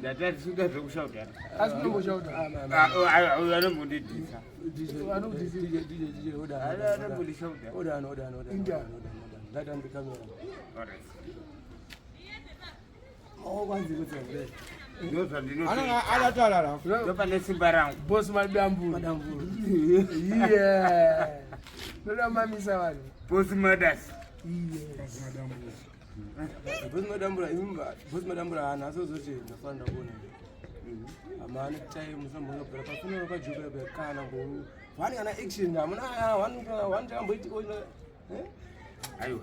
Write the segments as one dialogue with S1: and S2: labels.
S1: That sugar to shout at.
S2: As no shout.
S1: I don't want it.
S2: I know this is
S1: I don't want to shout.
S2: Order. That and become all right. Oh, one thing with Boss Madame. Yeah. No, Mammy Savan.
S1: Boss Mothers.
S2: Yes. Boss Madame Brana, so the fund of one. A man at time, some of the Pafuna of a Juba, Kana, one an action. One time with Ayo.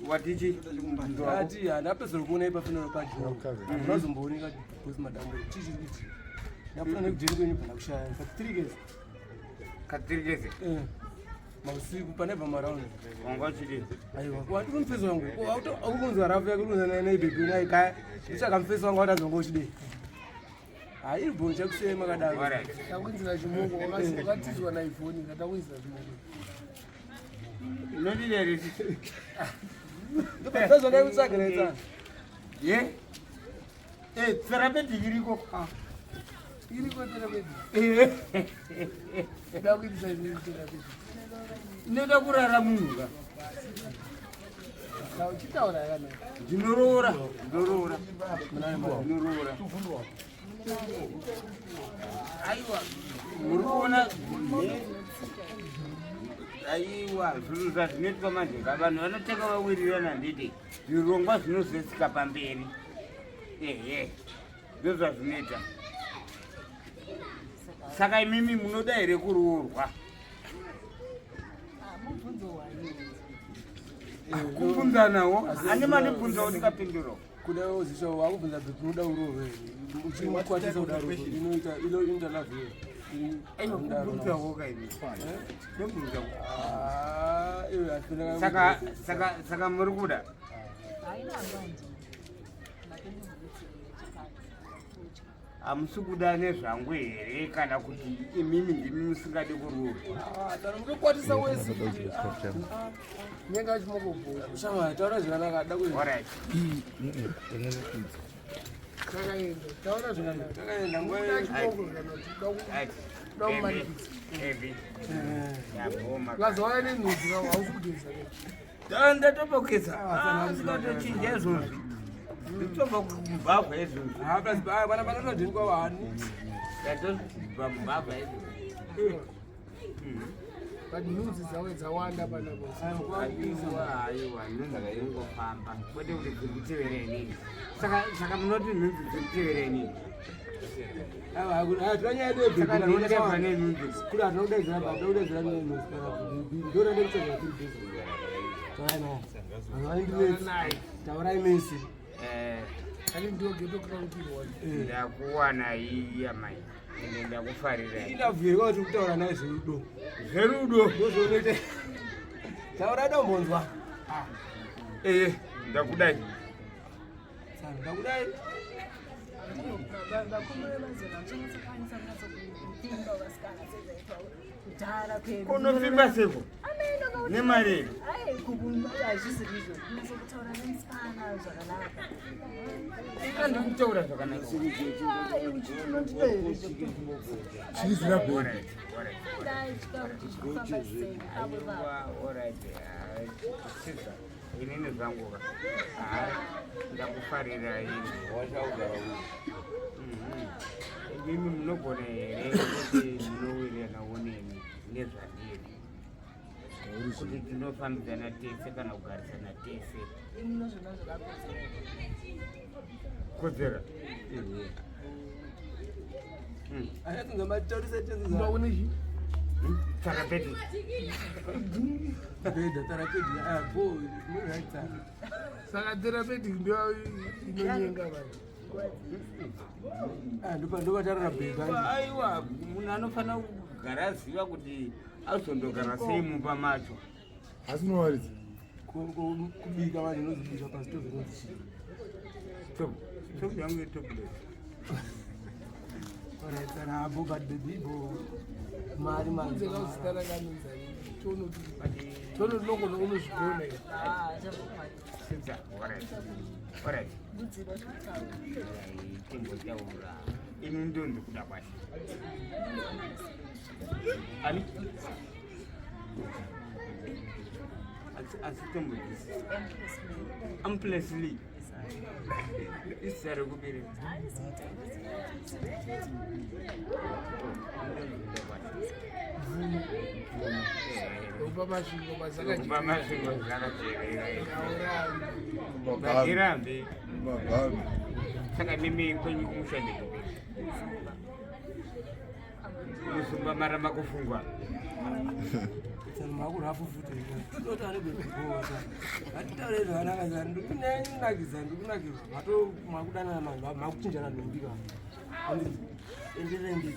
S2: What did you do? And after the one ever from a patch, I'm not some boning with Madame. Now, I'm doing production for 3 years.
S1: Cut 3 years.
S2: Mausi kupaneva maraundi.
S1: Wangochidi.
S2: Aiwa. Watu mfezo wangu. Aukunza rafu ya kulunza na bibi na ikai. Kisha kamfezo wangu hata zongochidi. Ai bonja kusema kadawa. Takwinza chimungu wakatizwa na iPhone katakwinza chimungu.
S1: Nodi there.
S2: Mfezo na usagereza.
S1: Ye? Therapedic iriko.
S2: Iriko therapedic. Takwinza therapedic.
S1: Nenda kurara munga.
S2: Chitaura kana.
S1: Ndorora. Aiwa. Murikuona. Aiwa, zviro zvinoitwa majeka vanhu vanoteka vawirirana nditi. Zvirongwa zvinozosika pamberi. Ndizvo zvazvinoita. Saka imimi munoda here kuroorwa. Kubvunza nawo ane mane bvunza kuti kapinduro
S2: kuda uzisha wakubvunza bekuda urove uchikwatisa kudaro inoita ilo interlove
S1: ayo kubvunza woka ini kubvunza saka muri kuda hamusi kuda nezvangu here kana kuti imimi ndimi musingadi kuroorwa
S2: munokwatisa wese nyenga chimokobhuya ushama taura zvakanaka ada
S1: alright
S2: taura zvakanaka takaenda nguva ukazauya nenudzi hausi kudesa
S1: ndatobokesa ndingatochinja izvozvi nditobva kumbabva izvozvi
S2: vana vanotodhinikwa vani
S1: ndatobva mumbabva izvozvi
S2: but news dzawe dzawanda panapo
S1: aiwa nonzaka ingofamba kwete kuti dzirikutevera inini saka munoti nhunzi dzirikutevera inini saka ndinotevwa nenhunzi
S2: kuti hatinoudaidzira ndorandekutsvaga taurai mese ani ndio Ghetto kutaukirwa
S1: ndakuwana iya mai ende ndakufarira
S2: indabvuyeka kuti kutaura naye zverudo ndozvonoite taura dombonzwa
S1: ndakudai kunofimba seko nemari ndikutaura zvakanaka inini zvanguva ndakufarira ini imi munogona here kuti munowiriranawo neni nezvandiri kuti tinofambidzana tese kana kugarisana tese kodzera Therapedic.
S2: Saka therapedic ndio inonyenga vanhu. Ndopatarira bhega.
S1: Aiwa, munhu anofana kugara aziva kuti azondogara sei mumba macho.
S2: Asi unowaridza kubika vanhu inozibika pasitovu inozishika.
S1: Stovu yangu yetoblet.
S2: Alright, but baby, mari tono loko unozvigona
S1: Sinza, alright. Timbotaura. Ini ndonzi kuda kwashi. Ani? Asitombodzisi. Empress Lee. Isari kubereka.
S2: upamasvingo
S1: mazakajereirambe saka nimi kwenyu kumushande musumba mara makufungwa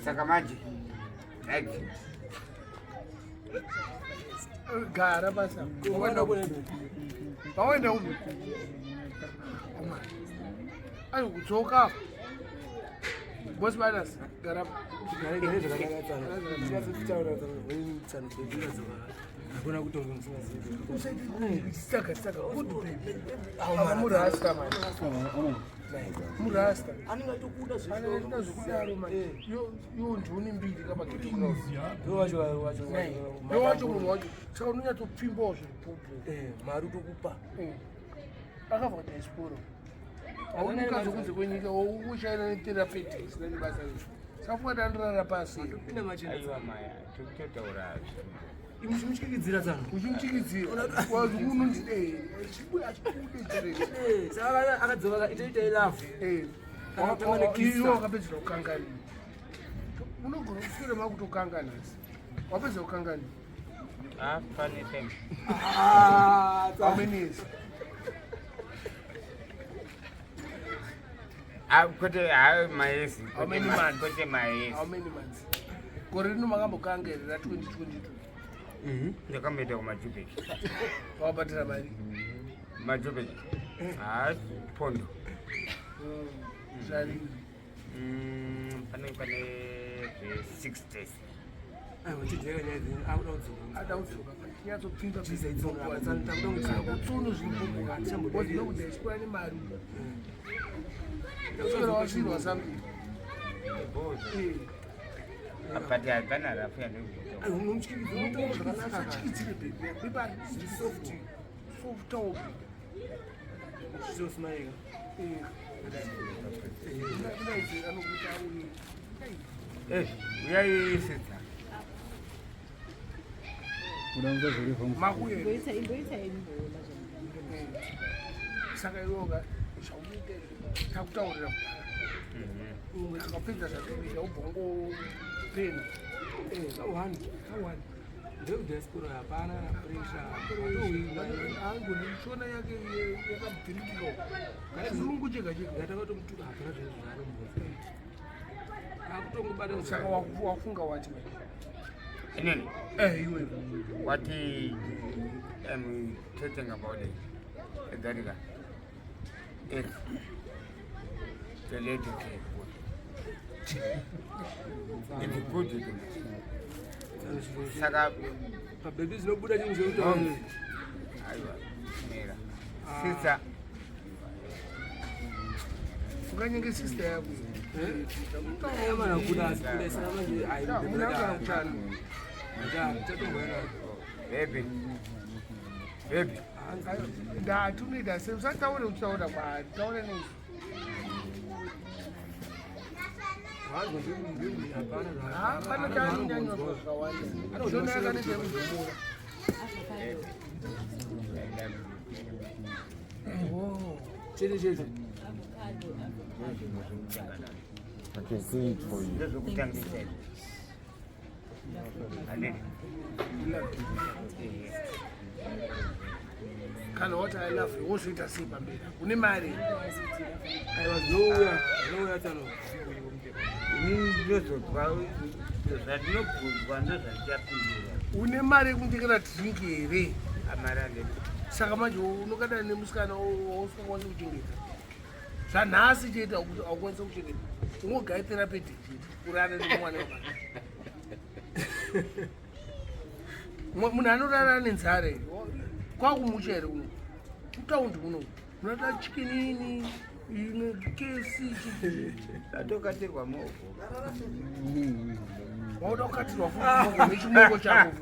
S1: saka manje
S2: gara basa waenda upi ayo kudzoka bosi banas gara hakuna kutomurasta murasta anatokuda zvokudaro nduni mbiri kapageowacho munhu wacho saka unonyatopfimbawo zviripopo mari utokupa akabva kudaisporo aunika zvokunze kwenyika ushaina netherapedic sina nebasa recho saka fuka tandirara pasi imuchimutyikitsira tsano uchimutyikitsira wazi unondidei
S3: saka akadzoka itoita ilafu
S2: iwo wakapedzera kukangani unogona kuswera makutokanganasi wapedza kukangani amenezi
S1: kwete maezi kwete maezi
S2: gore rino makambokangerera 2022
S1: ndakamboenda kumajubeki
S2: wabhatira mari
S1: majubeki pondo
S2: zvari
S1: pane 6 days
S2: adaudzoka chinyatopinda utsono zvinokudaiskwara nemari uswera wasvirwa something
S1: but hapana rafu
S2: unomutyikitsire bebari soft
S3: zvizosumaika
S2: anokuita
S1: uyaiisita
S2: makuye saka iwoga zvauite takutaurira akapedza zvatoita ubongo pena
S3: ndeudiaspora hapana presha
S2: angonichona yake yakabhirikiro zurungu chega chega
S3: ngatakatomtuka hapana zvezvaarombosa akutongobata
S2: saka wafunga wati
S1: inini
S2: iwe
S1: what I'm talking about it Darika it's the lady it's good saka
S3: pabhebi zinobuda chinhu zveutano
S1: aiwa mera sisa
S2: ukanyenge sister yako
S3: mana kuda asikudaisana manje
S2: aimunakutano
S1: baby
S2: ndatunoita se usataure uchitaura kwaari taure nei hapana kaanonyanywa zvakawanda shona yakanezemuzomura
S3: chete chete
S4: I can see it for you.
S2: kana wati I love you wozoita sei pamberi une mari
S3: aiwa zvinouya tano
S1: ini ndozobva zvandinobvunzwa ndozvandichapindura
S2: une mari yekundikira drinki here
S1: amarande
S2: saka manje unokadana nemusikana wausingakwanisi kuchengeta zvanhasi chete aukwanisa kuchengeta unogaya therapedic chete urane nemwana wababa
S5: munhu anorara nenzare kwakumucha here uno kutaundi uno munoda chikinini KFC
S1: ndatokatirwa maoko
S5: wauda kukatirwa futi nechimoko chako